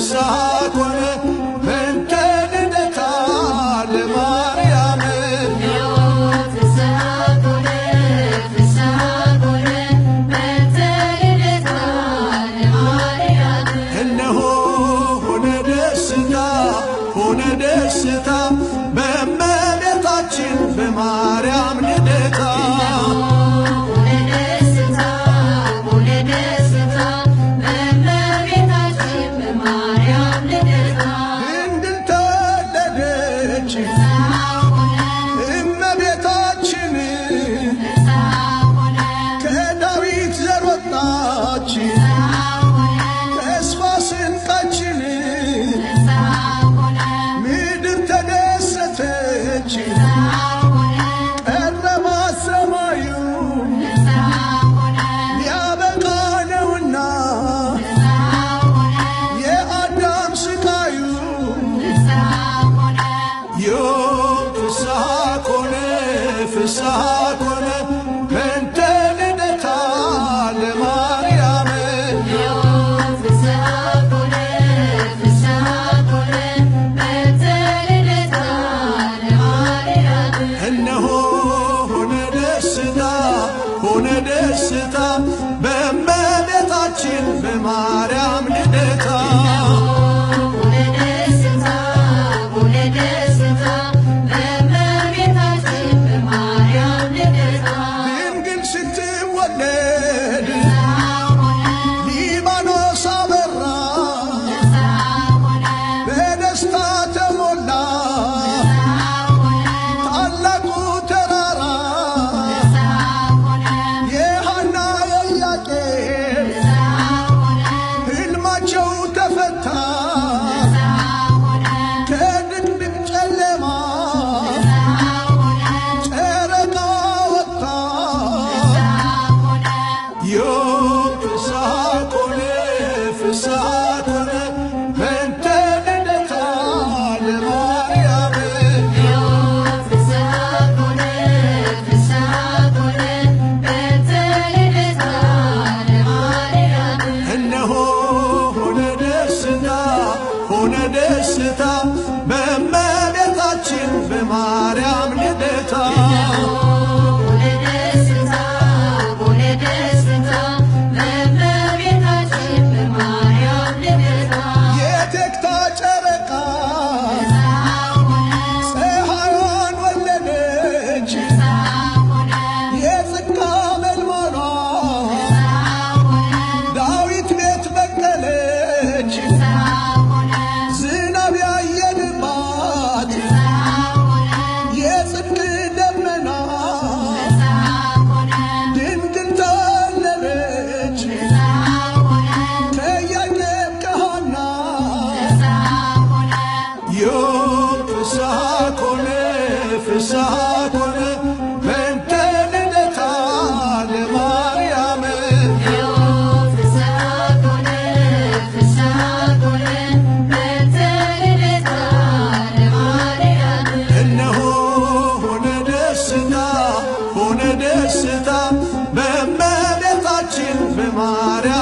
ፍስሐ ኮነ በእንተ ልደታ ለማርያም እነሆ ሆነ ደስታ በእመቤታችን በማርያም ልደታ ድንግል ተወለደች እመቤታችን ከዳዊት ዘር ወጣች ተስፋ ስንቃችን ምድር ተደሰተች ቀረባ ሰማዩ ሊያበቃ ነውና የአዳም ስቃዩ ዮም ፍስሐ ኮነ በእንተ ልደታ ለማርያም እነሆ ሆነ ደስታ በእመቤታችን በማርያም ልደታ ድንግል ስትወለድ ሊባኖስ አበራ በደስታ ተሞላ ታላቁ ተራራ የሐና የኢያቄም ሕልማቸው ተፈታ ከድቅድቅ ጨለማ ጨረቃ ወጣ ዮም ፍስሐ ኮነ በእንተ ልደታ ለማርያም እነሆ ሆነ ደስታ በእመቤታችን በማርያም ልደታ የቴክታ ጨረቃ ፀሐይዋን ወለደች የጽድቅ አመልማሏ ዳዊት ቤት በቀለች ዝናብ ያየንባት የጽድቅ ደመና ድንግል ተወለደች ከኢያቄም ከሐና ዮም ፍስሐ ኮነ በእንተ ልደታ ለማርያም እነሆ ሆነ ደስታ በእመቤታችን በማርያም